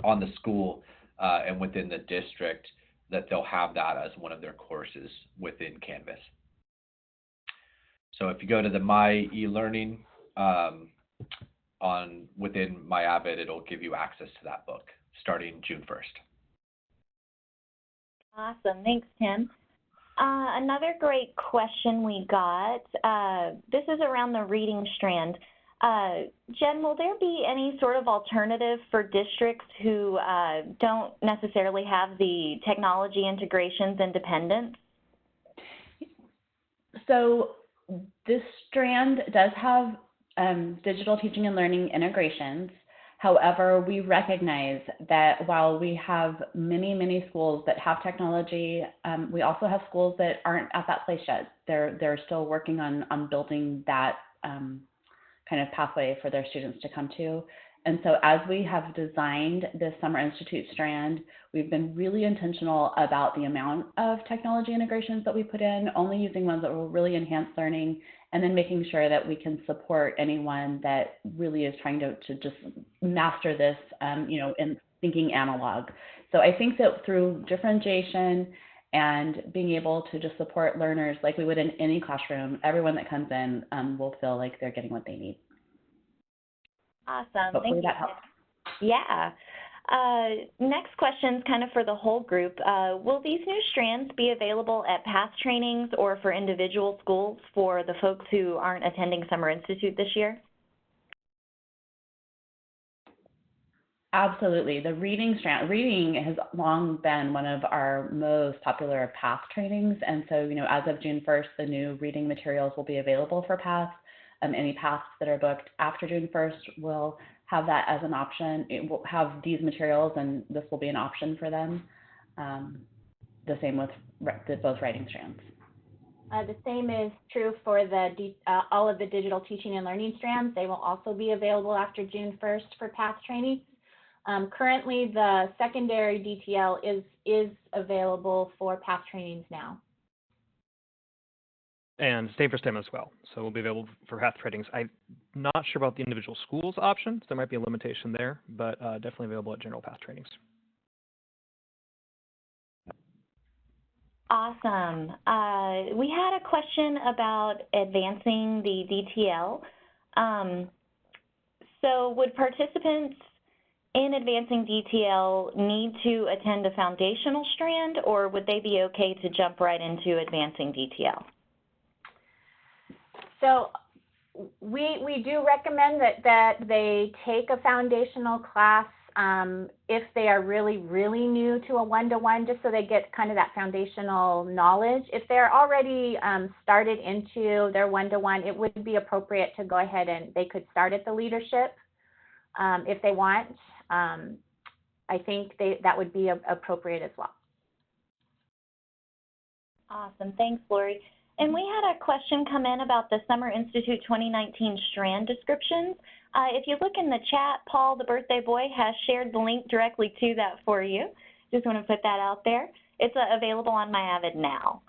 on the school and within the district, that they'll have that as one of their courses within Canvas. So if you go to the My eLearning within My AVID, it'll give you access to that book starting June 1st. Awesome, thanks, Tim. Another great question we got, this is around the reading strand. Jen, will there be any sort of alternative for districts who don't necessarily have the technology integrations and dependence? So this strand does have digital teaching and learning integrations. However, we recognize that while we have many, many schools that have technology, we also have schools that aren't at that place yet. They're still working on building that kind of pathway for their students to come to. And so as we have designed this Summer Institute strand, we've been really intentional about the amount of technology integrations that we put in, only using ones that will really enhance learning, and then making sure that we can support anyone that really is trying to just master this, in thinking analog. So I think that through differentiation and being able to just support learners like we would in any classroom, everyone that comes in will feel like they're getting what they need. Awesome. Hopefully Thank you. That helps. Yeah. Next question is kind of for the whole group. Will these new strands be available at PATH trainings or for individual schools for the folks who aren't attending Summer Institute this year? Absolutely. The reading strand, reading has long been one of our most popular PATH trainings. And so, as of June 1st, the new reading materials will be available for PATH. Any PATHs that are booked after June 1st will have that as an option. It will have these materials, and this will be an option for them. The same with both writing strands. The same is true for all of the digital teaching and learning strands. They will also be available after June 1st for PATH training. Currently, the secondary DTL is available for PATH trainings now. And same for STEM as well. So we'll be available for PATH trainings. I'm not sure about the individual schools options. There might be a limitation there, but definitely available at general PATH trainings. Awesome. We had a question about advancing the DTL. So would participants in advancing DTL need to attend a foundational strand, or would they be okay to jump right into advancing DTL? So we do recommend that they take a foundational class if they are really, really new to a one-to-one, just so they get kind of that foundational knowledge. If they're already started into their one-to-one, it would be appropriate to go ahead and they could start at the leadership if they want. I think that would be appropriate as well. Awesome. Thanks, Lori. And we had a question come in about the Summer Institute 2019 strand descriptions. If you look in the chat, Paul, the birthday boy, has shared the link directly to that for you. Just want to put that out there. It's available on My AVID now.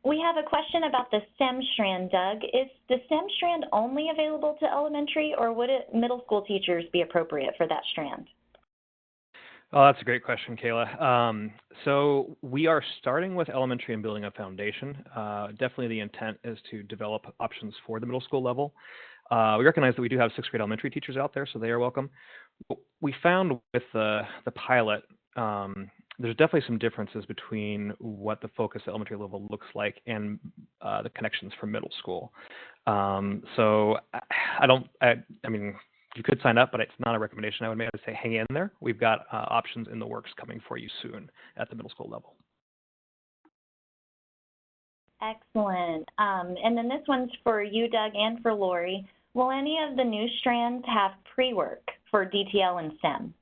We have a question about the STEM strand, Doug. Is the STEM strand only available to elementary, or would middle school teachers be appropriate for that strand? Oh, that's a great question, Kayla. So we are starting with elementary and building a foundation. Definitely the intent is to develop options for the middle school level. We recognize that we do have 6th grade elementary teachers out there, so they are welcome. We found with the pilot, there's definitely some differences between what the focus at elementary level looks like and the connections for middle school. So I mean, you could sign up, but it's not a recommendation I would make. I would say hang in there. We've got options in the works coming for you soon at the middle school level. Excellent. And then this one's for you, Doug, and for Lori. Will any of the new strands have pre-work for DTL and STEM?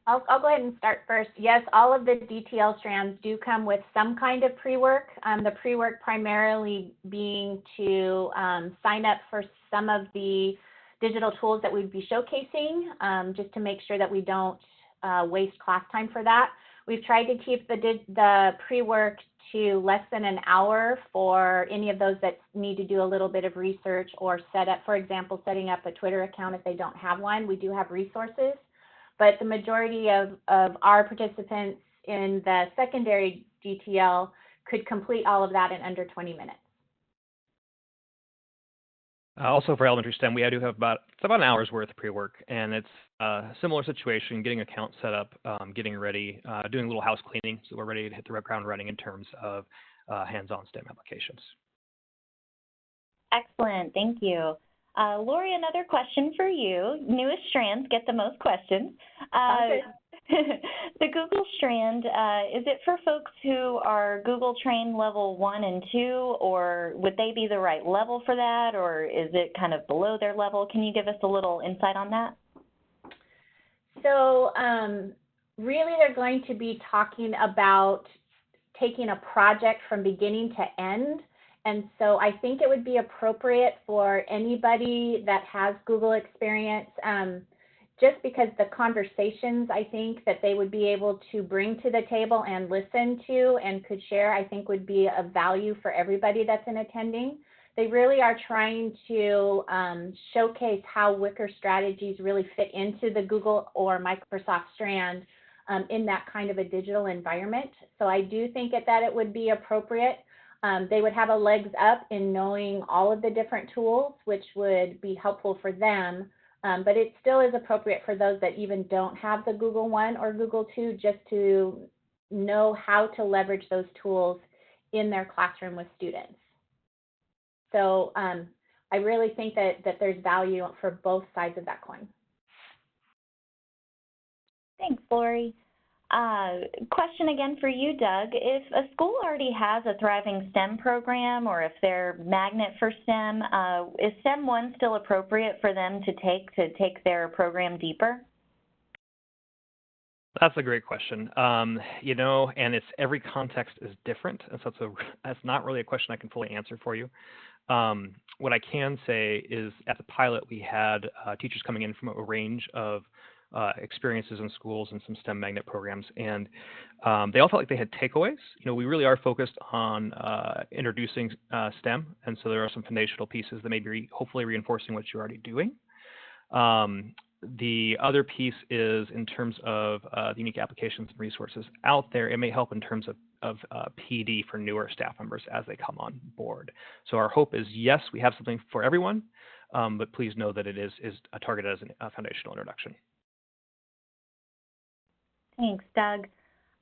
I'll go ahead and start first. Yes, all of the DTL strands do come with some kind of pre-work. The pre-work primarily being to sign up for some of the digital tools that we'd be showcasing, just to make sure that we don't waste class time for that. We've tried to keep the pre-work to less than an hour for any of those that need to do a little bit of research or set up, for example, setting up a Twitter account if they don't have one. We do have resources. But the majority of our participants in the secondary DTL could complete all of that in under 20 minutes. Also for elementary STEM, we do have about an hour's worth of pre-work, and it's a similar situation, getting accounts set up, getting ready, doing a little house cleaning, so we're ready to hit the ground running in terms of hands-on STEM applications. Excellent, thank you. Lori, another question for you. Newest strands get the most questions. The Google strand, is it for folks who are Google trained level 1 and 2, or would they be the right level for that, or is it kind of below their level? Can you give us a little insight on that? So really they're going to be talking about taking a project from beginning to end. And so I think it would be appropriate for anybody that has Google experience, just because the conversations I think that they would be able to bring to the table and listen to and could share, I think would be of value for everybody that's in attending. They really are trying to showcase how Wicker strategies really fit into the Google or Microsoft strand in that kind of a digital environment. So I do think that it would be appropriate. They would have a legs up in knowing all of the different tools, which would be helpful for them. But it still is appropriate for those that even don't have the Google One or Google 2, just to know how to leverage those tools in their classroom with students. So I really think that there's value for both sides of that coin. Thanks, Lori. Question again for you, Doug. If a school already has a thriving STEM program, or if they're magnet for STEM, is STEM 1 still appropriate for them to take their program deeper? That's a great question. You know, and every context is different, and so that's not really a question I can fully answer for you. What I can say is at the pilot we had teachers coming in from a range of experiences in schools and some STEM magnet programs, and they all felt like they had takeaways. You know, we really are focused on introducing STEM, and so there are some foundational pieces that may be hopefully reinforcing what you're already doing. The other piece is in terms of the unique applications and resources out there. It may help in terms of PD for newer staff members as they come on board. So our hope is, yes, we have something for everyone, but please know that it is targeted as a foundational introduction. Thanks, Doug.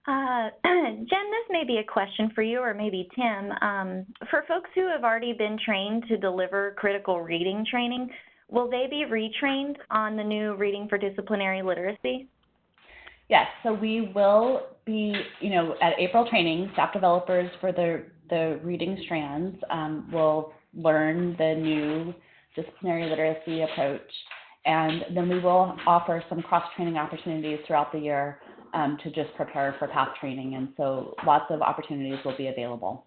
Jen, this may be a question for you, or maybe Tim. For folks who have already been trained to deliver critical reading training, will they be retrained on the new Reading for Disciplinary Literacy? Yes, so we will be, at April training, staff developers for the reading strands will learn the new disciplinary literacy approach, and then we will offer some cross-training opportunities throughout the year to just prepare for PATH training, and so lots of opportunities will be available.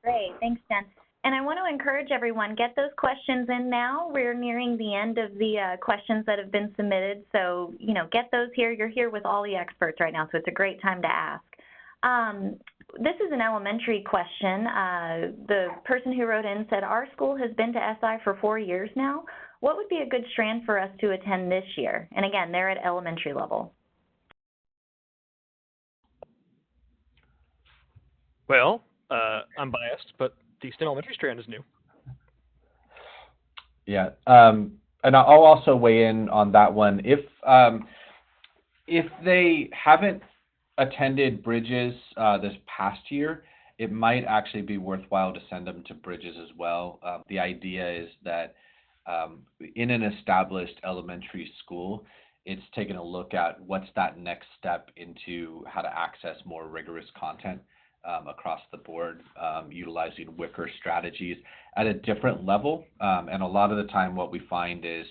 Great, thanks, Jen. And I want to encourage everyone, get those questions in now. We're nearing the end of the questions that have been submitted, so get those here. You're here with all the experts right now, so it's a great time to ask. This is an elementary question. The person who wrote in said, our school has been to SI for 4 years now. What would be a good strand for us to attend this year? And again, they're at elementary level. Well, I'm biased, but the STEM elementary strand is new. Yeah, and I'll also weigh in on that one. If they haven't attended Bridges this past year, it might actually be worthwhile to send them to Bridges as well. The idea is that in an established elementary school, it's taken a look at what's that next step into how to access more rigorous content across the board, utilizing wicker strategies at a different level. And a lot of the time what we find is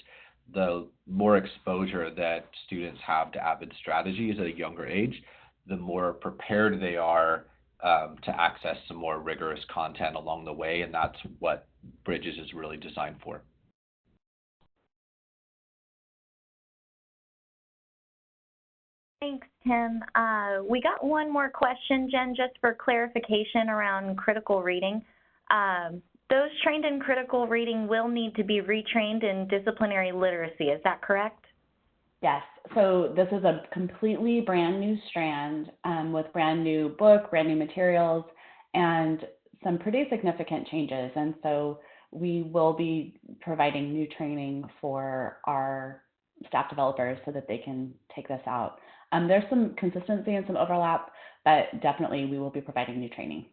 the more exposure that students have to AVID strategies at a younger age, the more prepared they are to access some more rigorous content along the way, and that's what Bridges is really designed for. Thanks, Tim. We got one more question, Jen, just for clarification around critical reading. Those trained in critical reading will need to be retrained in disciplinary literacy. Is that correct? Yes. So this is a completely brand new strand with brand new book, brand new materials, and some pretty significant changes. And so we will be providing new training for our staff developers so that they can take this out. There's some consistency and some overlap, but definitely we will be providing new training.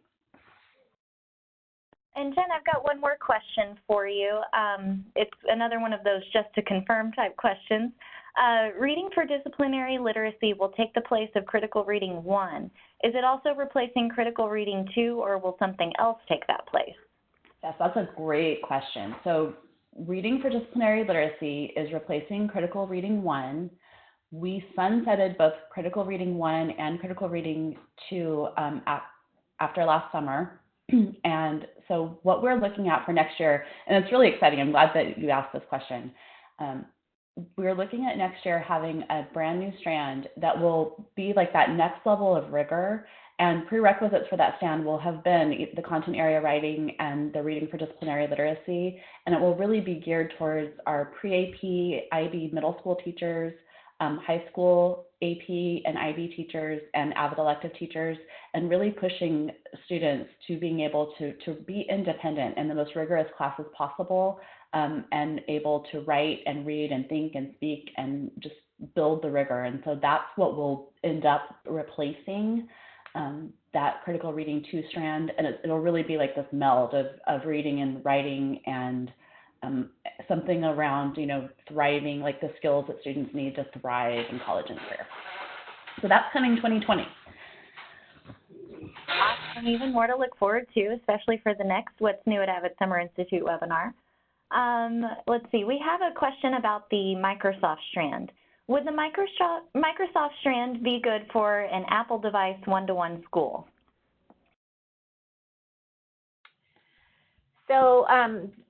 And Jen, I've got one more question for you. It's another one of those just to confirm type questions. Reading for disciplinary literacy will take the place of critical reading 1. Is it also replacing critical reading 2, or will something else take that place? Yes, that's a great question. So reading for disciplinary literacy is replacing critical reading 1. We sunsetted both critical reading 1 and critical reading 2 after last summer. And so what we're looking at for next year, and it's really exciting, I'm glad that you asked this question. We're looking at next year having a brand new strand that will be like that next level of rigor, and prerequisites for that strand will have been the content area writing and the reading for disciplinary literacy, and it will really be geared towards our pre-AP, IB middle school teachers, high school AP and IB teachers, and AVID elective teachers, and really pushing students to being able to be independent in the most rigorous classes possible, and able to write and read and think and speak and just build the rigor. And so that's what will end up replacing that critical reading 2 strand, and it'll really be like this meld of reading and writing and something around, thriving, like the skills that students need to thrive in college and career. So that's coming 2020. Awesome. Even more to look forward to, especially for the next What's New at AVID Summer Institute webinar. Let's see, we have a question about the Microsoft strand. Would the Microsoft strand be good for an Apple device one-to-one school? So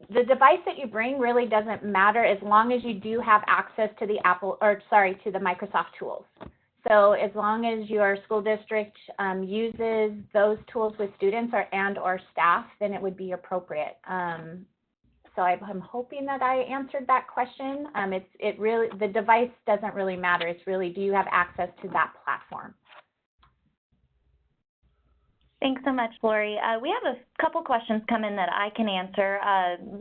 the device that you bring really doesn't matter as long as you do have access to the to the Microsoft tools. So as long as your school district uses those tools with students or staff, then it would be appropriate. So I'm hoping that I answered that question. The device doesn't really matter. It's really, do you have access to that platform? Thanks so much, Lori. We have a couple questions come in that I can answer.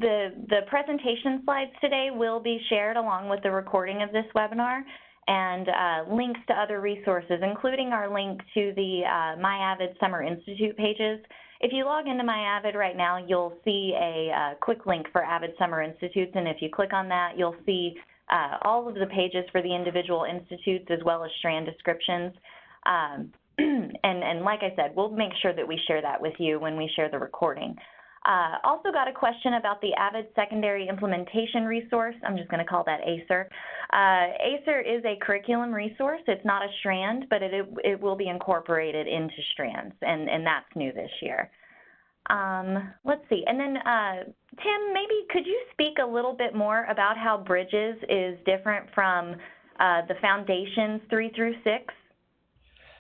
The presentation slides today will be shared along with the recording of this webinar, and links to other resources, including our link to the My AVID Summer Institute pages. If you log into My AVID right now, you'll see a quick link for AVID Summer Institutes, and if you click on that, you'll see all of the pages for the individual institutes as well as strand descriptions. And like I said, we'll make sure that we share that with you when we share the recording. Also got a question about the AVID Secondary Implementation Resource. I'm just going to call that ASIR. ASIR is a curriculum resource. It's not a strand, but it will be incorporated into strands, and that's new this year. Let's see. And then, Tim, maybe could you speak a little bit more about how Bridges is different from the Foundations 3 through 6?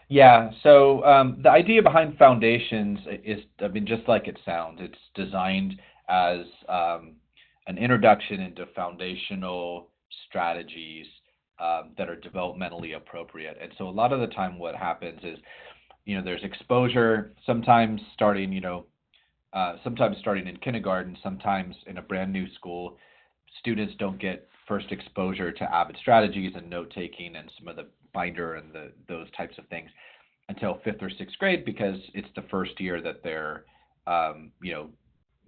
Yeah, so the idea behind Foundations is, just like it sounds, it's designed as an introduction into foundational strategies that are developmentally appropriate. And so a lot of the time what happens is, there's exposure, sometimes starting in kindergarten, sometimes in a brand new school. Students don't get first exposure to AVID strategies and note-taking and some of the binder and those types of things. until 5th or 6th grade because it's the first year that they're,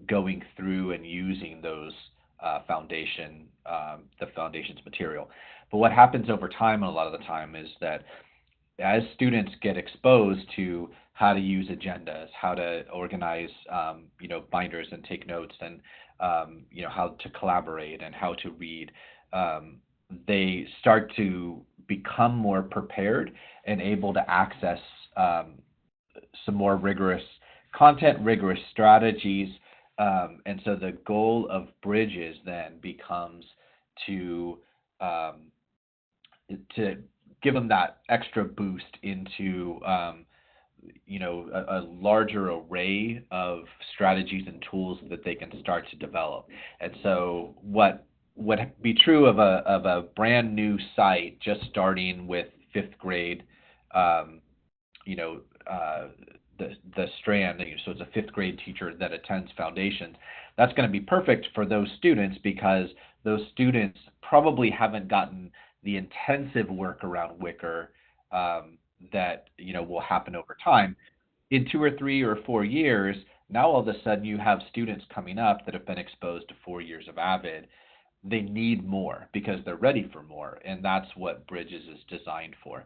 going through and using those the foundation's material. But what happens over time, a lot of the time, is that as students get exposed to how to use agendas, how to organize, binders and take notes, and how to collaborate and how to read, they start to become more prepared and able to access some more rigorous content, rigorous strategies. And so the goal of Bridges then becomes to give them that extra boost into a larger array of strategies and tools that they can start to develop. And so what would be true of a brand new site just starting with 5th grade, the strand, so it's a 5th grade teacher that attends foundations, that's going to be perfect for those students because those students probably haven't gotten the intensive work around Wicker that will happen over time. In 2 or 3 or 4 years, now all of a sudden you have students coming up that have been exposed to 4 years of AVID. They need more because they're ready for more, and that's what Bridges is designed for.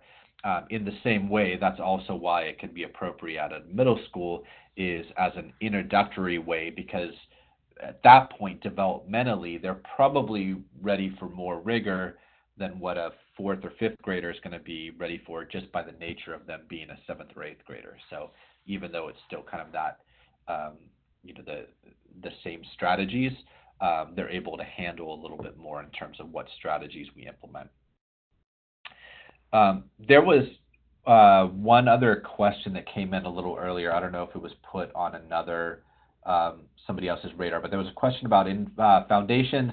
In the same way, that's also why it can be appropriate at a middle school is as an introductory way, because at that point, developmentally, they're probably ready for more rigor than what a 4th or 5th grader is going to be ready for just by the nature of them being a 7th or 8th grader. So even though it's still kind of that, the same strategies, they're able to handle a little bit more in terms of what strategies we implement. There was one other question that came in a little earlier. I don't know if it was put on another somebody else's radar, but there was a question about in Foundations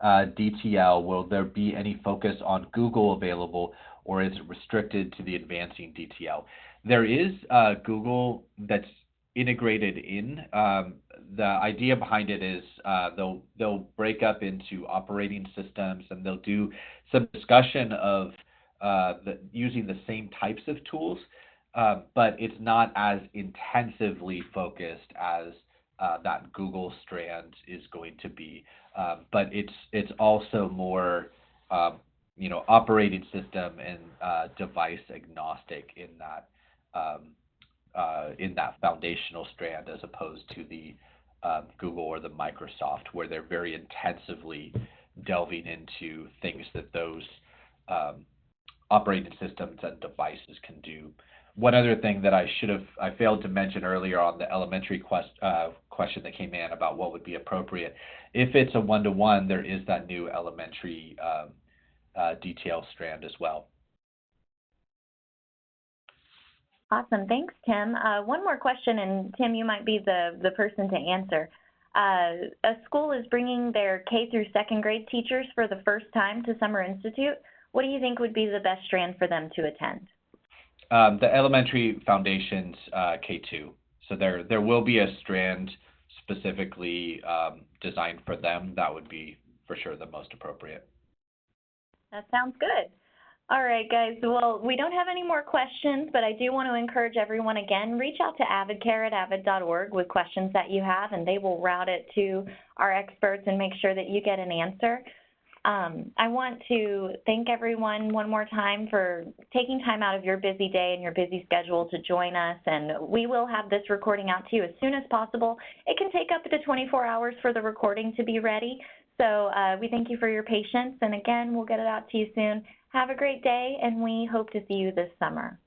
DTL, will there be any focus on Google available, or is it restricted to the Advancing DTL? There is Google that's integrated in. The idea behind it is they'll break up into operating systems, and they'll do some discussion of using the same types of tools, but it's not as intensively focused as that Google strand is going to be. But it's also more operating system and device agnostic in that foundational strand, as opposed to the Google or the Microsoft, where they're very intensively delving into things that those operating systems and devices can do. One other thing that I failed to mention earlier on the elementary question that came in about what would be appropriate. If it's a one-to-one, there is that new elementary DTL strand as well. Awesome, thanks, Tim. One more question, and Tim, you might be the person to answer. A school is bringing their K through 2nd grade teachers for the first time to Summer Institute. What do you think would be the best strand for them to attend? The elementary foundations K2. So there will be a strand specifically designed for them. That would be for sure the most appropriate. That sounds good. All right, guys. Well, we don't have any more questions, but I do want to encourage everyone again, reach out to avidcare@avid.org with questions that you have, and they will route it to our experts and make sure that you get an answer. I want to thank everyone one more time for taking time out of your busy day and your busy schedule to join us, and we will have this recording out to you as soon as possible. It can take up to 24 hours for the recording to be ready, so we thank you for your patience, and again, we'll get it out to you soon. Have a great day, and we hope to see you this summer.